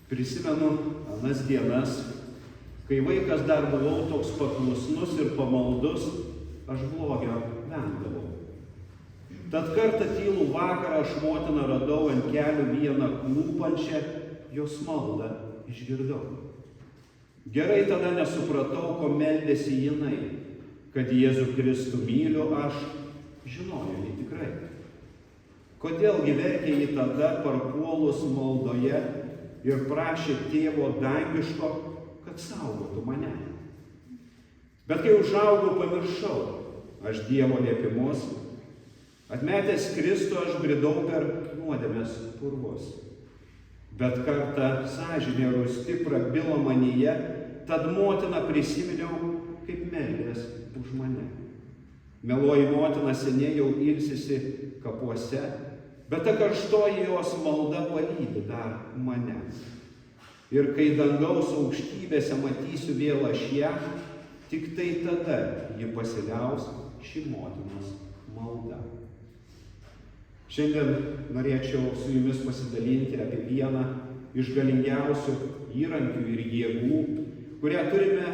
Prisimenu anas dienas, kai vaikas dar buvau toks paklusnus ir pamaldus, aš blogio vengdavau. Tad kartą tylų vakarą aš motiną radau ant kelių vieną klūpančią, jos maldą išgirdau. Gerai tada nesupratau, ko meldėsi jinai, kad Jėzų Kristų myliu aš, žinojo jį tikrai. Kodėlgi verkė jį tada parpuolus maldoje ir prašė tėvo dangiško, kad saugotų mane. Bet kai užaugau, pamiršau aš Dievo liepimus, atmetęs Kristų aš bridau per nuodėmės purvus. Bet kartą sąžinė rūsti prabilo manyje, tad motiną prisiminiau, kaip meldės už mane. Meluoji motina seniai jau ilsisi kapuose, bet ta karštoji jos malda palydi dar mane. Ir kai dangaus aukštybėse matysiu vėl aš ją, tik tai tada ji pasiliaus ši motinos malda. Šiandien norėčiau su jumis pasidalinti apie vieną iš galingiausių įrankių ir jėgų, kurią turime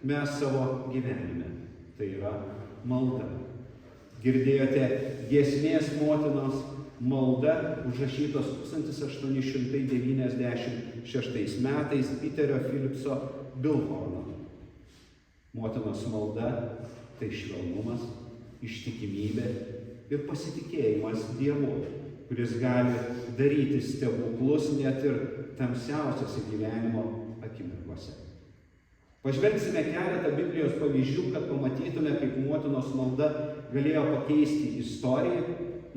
mes savo gyvenime. Tai yra malda. Girdėjote giesmės motinos malda, užrašytos 1896 metais Piterio Philipso Bilhorno. Motinos malda tai švelnumas, ištikimybė ir pasitikėjimas Dievu, kuris gali daryti stebuklus net ir tamsiausiose gyvenimo akimirkose. Pažvelgsime keletą Biblijos pavyzdžių, kad pamatytume, kaip motinos malda galėjo pakeisti istoriją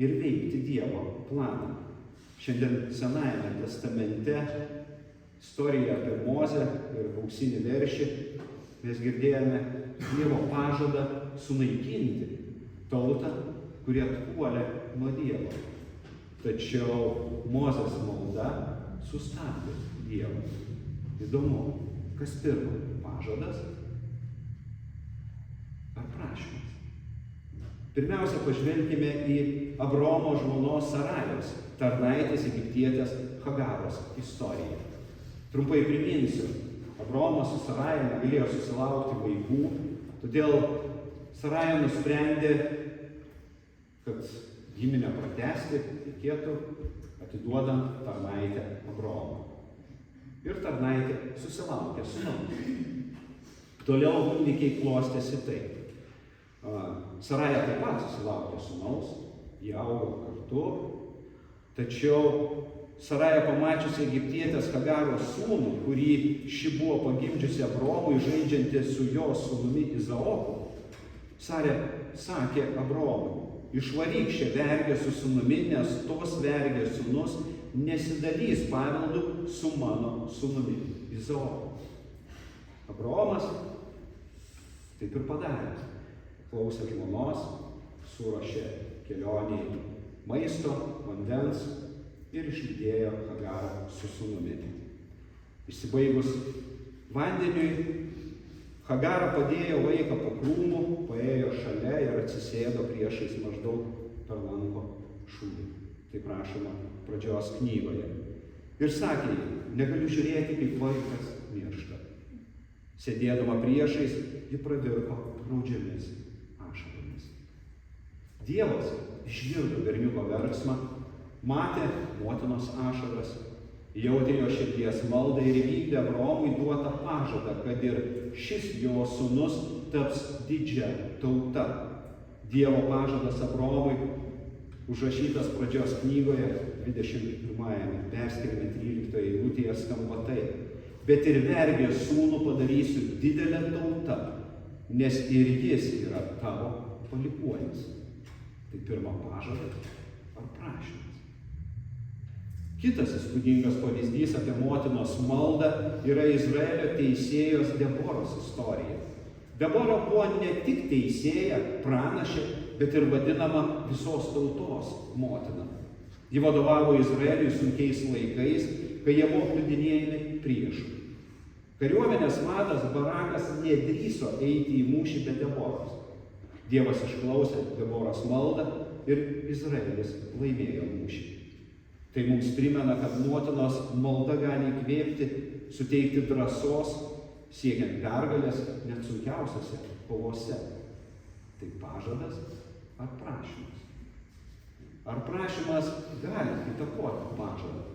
ir veikti Dievo planą. Šiandien Senajame testamente istorija apie Mozę ir auksinį veršį mes girdėjome Dievo pažadą sunaikinti tautą, kurie atpuolė nuo Dievo. Tačiau Mozės malda sustabdė Dievą. Įdomu, kas pirma, pažadas ar prašymas? Pirmiausia, pažvelkime į Abraomo žmonos Sarajos, tarnaitės egiptietės Hagaros istoriją. Trumpai priminsiu, Abraomas su Saraja negalėjo susilaukti vaikų, todėl Saraja nusprendė, kad giminę pratęsti reikėtų atiduodant tarnaitę Abraomą. Ir tarnaitė susilaukė sūnaus. Toliau įvykiai klostėsi taip. Saraja taip pat susilaukė sūnaus, jie augo kartu, tačiau Saraja pamačiusi egiptietės Hagaros sūnų, kurį ši buvo pagimdžiusi Abraomui, žaidžianti su jo sūnumi Izaoku, Sarė sakė Abraomui: išvaryk šią vergę su sūnumi, nes tos vergės sūnus nesidalys paveldu su mano sūnumi Izaoku. Abraomas taip ir padarė. Klausė žmonos, suruošė kelioniai maisto, vandens ir išlydėjo Hagarą su sūnumi. Išsibaigus vandeniui, Hagara padėjo vaiką po krūmų, paėjo šalia ir atsisėdo priešais maždaug per lanko šūdį. Taip rašoma pradžios knygoje. Ir sakė jai: negaliu žiūrėti, kaip vaikas miršta. Sėdėdama priešais, ji pravirko graudžiomis ašaromis. Dievas išgirdo berniuko verksmą, matė motinos ašaras, jautė jo širdies maldą ir įvykdė Abraomui duotą pažadą, kad ir šis jo sūnus taps didžia tauta. Dievo pažadas Abraomui užrašytas pradžios knygoje 21 perskiriame 13 eilutėje skamba taip: bet ir vergės sūnų padarysiu didelę tautą, nes ir jis yra tavo palikuonis. Tai pirma pažadas ar prašymas. Kitas įspūdingas pavyzdys apie motinos maldą yra Izraelio teisėjos Deboros istorija. Debora buvo ne tik teisėja, pranašė, bet ir vadinama visos tautos motina. Ji vadovavo Izraeliui sunkiais laikais, kai jie buvo kliudinėjami priešų. Kariuomenės vadas Barakas nedrįso eiti į mūšį be Deboros. Dievas išklausė Deboros maldą ir Izraelis laimėjo mūšį. Tai mums primena, kad motinos malda gali įkvėpti, suteikti drąsos, siekiant pergalės net sunkiausiose kovose. Tai pažadas ar prašymas? Ar prašymas gali įtakoti pažadą?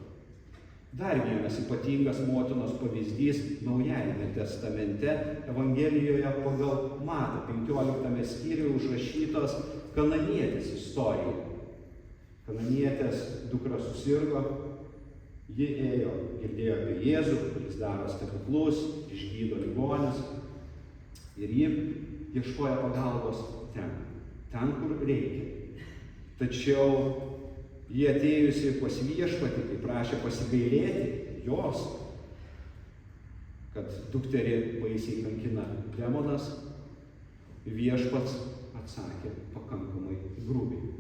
Dar vienas ypatingas motinos pavyzdys Naujajame testamente, Evangelijoje pagal Matą 15 skyriuje užrašytos kananietės istorija. Kananietės dukra susirgo, ji ėjo, girdėjo apie Jėzų, kuris daro stebuklus, išgydo ligonius, ir ji ieškojo pagalbos ten, kur reikia. Tačiau ji atėjusi pas viešpatį, kai prašė pasigailėti jos, kad dukterį baisiai kankina demonas, viešpats atsakė pakankamai grubiai.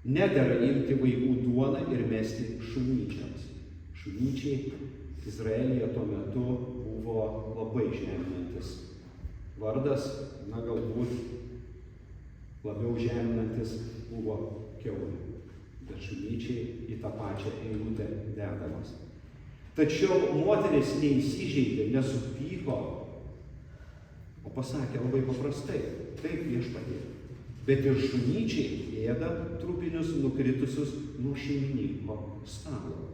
Nedera imti vaikų duoną ir mesti šunyčiams. Šunyčiai Izraelyje tuo metu buvo labai žeminantis vardas, galbūt labiau žeminantis buvo kiaulė, bet šunyčiai į tą pačią eilutę dedamas. Tačiau moteris neįsižeidė, nesupyko, o pasakė labai paprastai: taip, viešpatie, bet ir šunyčiai ėda trupinius nukritusius nuo šeimininko stalo.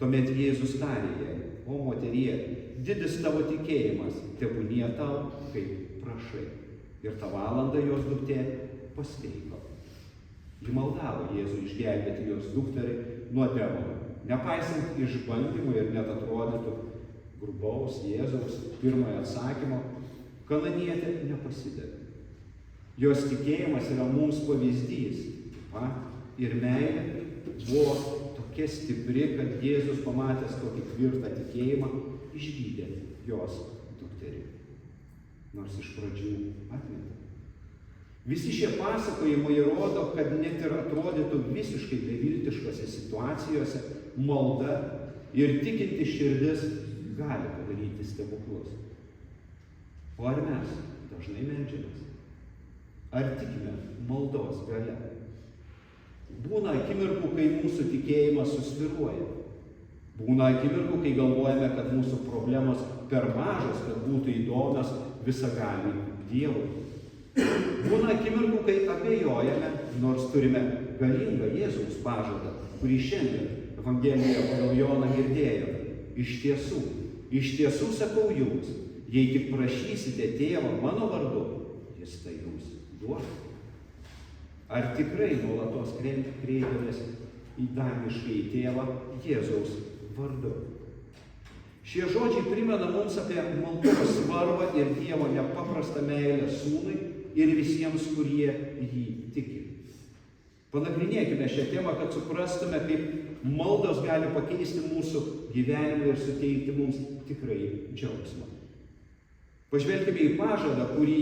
Tuomet Jėzus tarė jai: o moterie, didis tavo tikėjimas, tebūnie tau, kaip prašai. Ir tą valandą jos duktė pasveiko. Ji maldavo Jėzų išgelbėti jos dukterį nuo demonų. Nepaisant išbandymų ir net atrodytų grubaus Jėzaus pirmojo atsakymo, kananietė nepasidavė. Jos tikėjimas yra mums pavyzdys. Ir meilė buvo tokia stipri, kad Jėzus, pamatęs tokį tvirtą tikėjimą, išgydė jos dukterį. Nors iš pradžių atmetė. Visi šie pasakojimai rodo, kad net ir atrodytų visiškai beviltiškose situacijose malda ir tikinti širdis gali padaryti stebuklus. O ar mes dažnai meldžiamės? Ar tikime maldos galia? Būna akimirkų, kai mūsų tikėjimas susvyruoja. Būna akimirkų, kai galvojame, kad mūsų problemos per mažos, kad būtų įdomios visagaliui Dievui. Būna akimirkų, kai abejojame, nors turime galingą Jėzaus pažadą, kurį šiandien Evangelijoje pagal Joną girdėjome. Iš tiesų sakau jums, jei tik prašysite Tėvą mano vardu, jis tai jums duos. Ar tikrai nuolatos kreipiamės į dangiškąjį Tėvą Jėzaus vardu? Šie žodžiai primena mums apie maldos svarbą ir Dievo nepaprastą meilę sūnui ir visiems, kurie jį tiki. Panagrinėkime šią temą, kad suprastume, kaip maldos gali pakeisti mūsų gyvenimą ir suteikti mums tikrai džiaugsmą. Pažvelkime į pažadą, kurį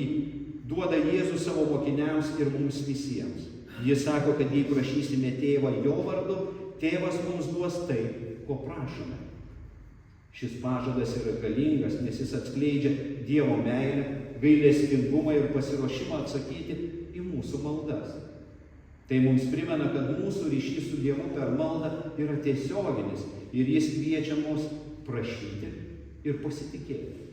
duoda Jėzus savo mokiniams ir mums visiems. Jis sako, kad jei prašysime Tėvą jo vardu, Tėvas mums duos tai, ko prašome. Šis pažadas yra galingas, nes jis atskleidžia Dievo meilę, gailestingumą ir pasiruošimą atsakyti į mūsų maldas. Tai mums primena, kad mūsų ryšys su Dievu per maldą yra tiesioginis ir jis kviečia mus prašyti ir pasitikėti.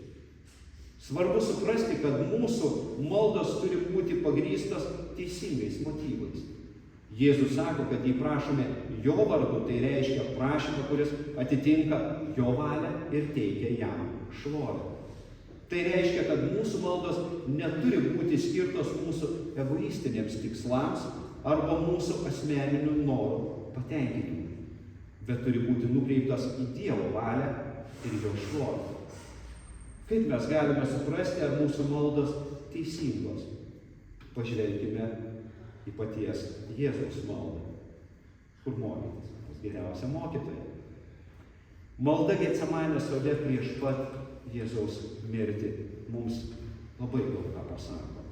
Svarbu suprasti, kad mūsų maldos turi būti pagrįstos teisingais motyvais. Jėzus sako, kad jei prašome jo vardu, tai reiškia prašymą, kuris atitinka jo valią ir teikia jam šlovę. Tai reiškia, kad mūsų maldos neturi būti skirtos mūsų egoistiniams tikslams arba mūsų asmeninių norų patenkinimui, bet turi būti nukreiptos į Dievo valią ir jo šlovę. Kaip mes galime suprasti, ar mūsų maldos teisingos? Pažvelkime į paties Jėzaus maldą. Kur mokytis? Pas geriausia mokytoja. Malda Getsemanės sode prieš pat Jėzaus mirtį mums labai daug ką pasako.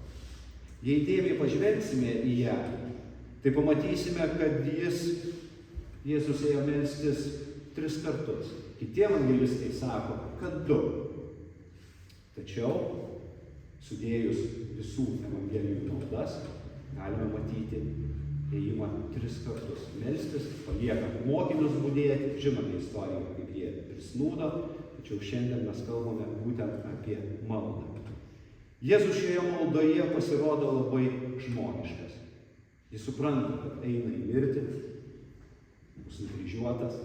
Jei dėmiai pažvelgsime į ją, tai pamatysime, kad Jėzus ėjo melstis 3 kartus. Kiti evangelistai sako, kad 2. Tačiau, sudėjus visų evangelijų maldas, galime matyti ėjimą 3 kartus melstis, palieka mokinius budėti, žinome istoriją, kaip jie prisnūdo, tačiau šiandien mes kalbame būtent apie maldą. Jėzus šioje maldoje pasirodo labai žmogiškas. Jis supranta, kad eina į mirtį, bus nukryžiuotas.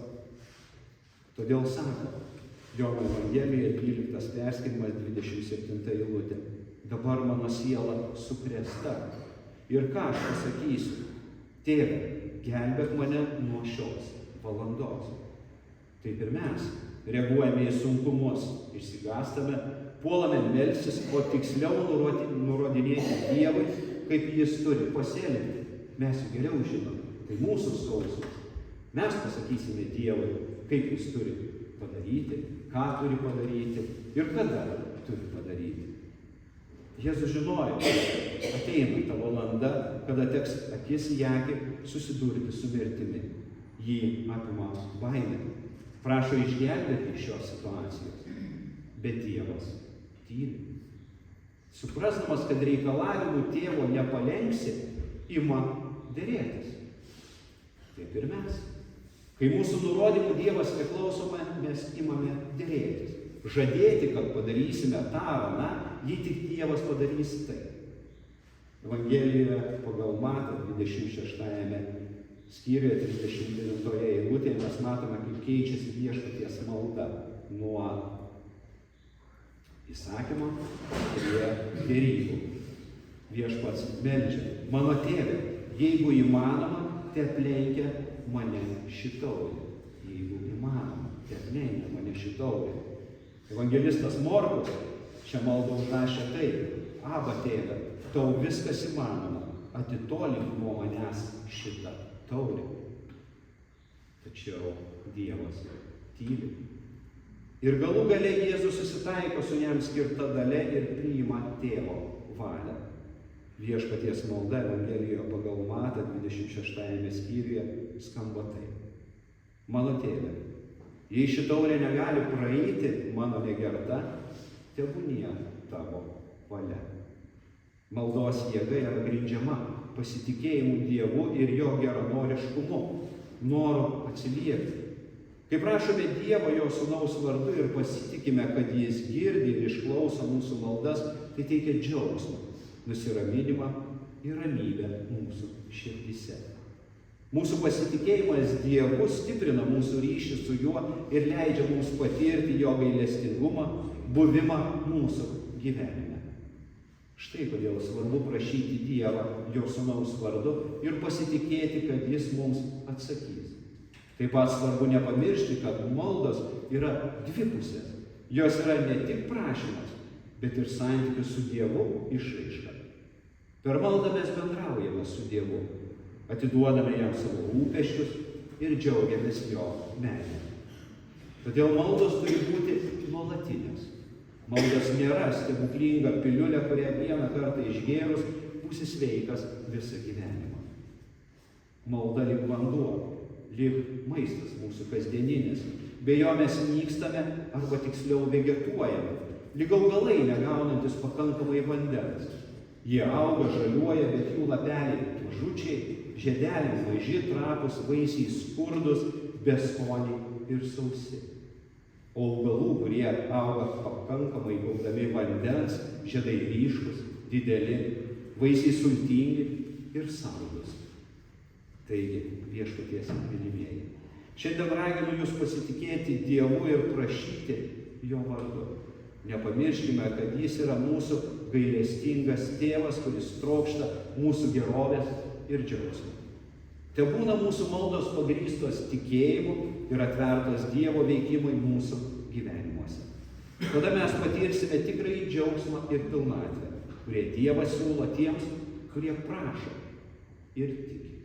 Todėl sako, Jono Evangelijoje 12 perskirimas 27 eilutė. Dabar mano siela sukrėsta. Ir ką aš pasakysiu? Tėve, gelbėk mane nuo šios valandos. Taip ir mes reaguojame į sunkumus, išsigąstame, puolame melstis, o tiksliau nurodinėti Dievui, kaip jis turi pasielgti. Mes jų geriau žinome, tai mūsų skausmas. Mes pasakysime Dievui, kaip jis turi padaryti, ką turi padaryti ir kada turi padaryti. Jėzus žinojo, ateina ta valanda, kada teks akis į akį susidurti su mirtimi. Jį apima baimė. Prašo išgelbėti iš šios situacijos. Bet Dievas tyli. Suprasdamas, kad reikalavimų tėvo nepalengsi, ima derėtis. Taip ir mes. Kai mūsų nurodymų Dievas neklausome, mes imame derėtis. Žadėti, kad padarysime tą ar aną, jei tik Dievas padarys tai. Evangelijoje pagal Matą 26 skyriuje 39 eilutėje mes matome, kaip keičiasi viešpaties malda nuo įsakymo prie derybų. Viešpats meldžia, mano tėve, jeigu įmanoma, teaplenkia mane ši taurė. Jeigu įmanoma, teaplenkia mane ši taurė. Evangelistas Morkus šią maldą užrašė taip: Aba tėve, tau viskas įmanoma, atitolink nuo manęs šitą taurę. Tačiau Dievas tyli. Ir galų gale Jėzus susitaiko su jam skirta dalia ir priima tėvo valią. Viešpaties malda Evangelijoje pagal Matą 26 skyriuje skamba taip: Mano tėve, jei ši taurė negali praeiti mano negerta, tebūnie tavo valia. Maldos jėga yra grindžiama pasitikėjimu Dievu ir jo geranoriškumu, noru atsiliepti. Kai prašome Dievo jo sūnaus vardu ir pasitikime, kad jis girdi ir išklauso mūsų maldas, tai teikia džiaugsmą, nusiraminimą ir ramybę mūsų širdyse. Mūsų pasitikėjimas Dievu stiprina mūsų ryšį su juo ir leidžia mums patirti jo gailestingumą, buvimą mūsų gyvenime. Štai kodėl svarbu prašyti Dievą jo sūnaus vardu ir pasitikėti, kad jis mums atsakys. Taip pat svarbu nepamiršti, kad maldos yra dvipusės. Jos yra ne tik prašymas, bet ir santykis su Dievu išraiška. Per maldą mes bendraujame su Dievu, atiduodame jam savo rūpesčius ir džiaugiamės jo meile. Todėl maldos turi būti nuolatinės. Maldos nėra stebuklinga piliulė, kurią vieną kartą išgėrus būsi sveikas visą gyvenimą. Malda lyg vanduo, lyg maistas mūsų kasdieninis. Be jo mes nykstame arba tiksliau vegetuojame, lyg augalai negaunantis pakankamai vandens. Jie auga, žaliuoja, bet jų lapeliai mažučiai, žiedeliai maži, trapūs, vaisiai skurdus, beskoniai ir sausi. O augalų, kurie auga pakankamai gaudami vandens, žiedai ryškus, dideli, vaisiai sultingi ir saldus. Taigi, viešpaties mylimieji, šiandien raginu jūs pasitikėti Dievu ir prašyti jo vardu. Nepamirškime, kad jis yra mūsų gailestingas tėvas, kuris trokšta mūsų gerovės ir džiaugsmo. Tebūna mūsų maldos pagrįstos tikėjimu ir atvertos Dievo veikimui mūsų gyvenimuose. Tada mes patirsime tikrąjį džiaugsmą ir pilnatvę, kurie Dievas siūlo tiems, kurie prašo ir tiki.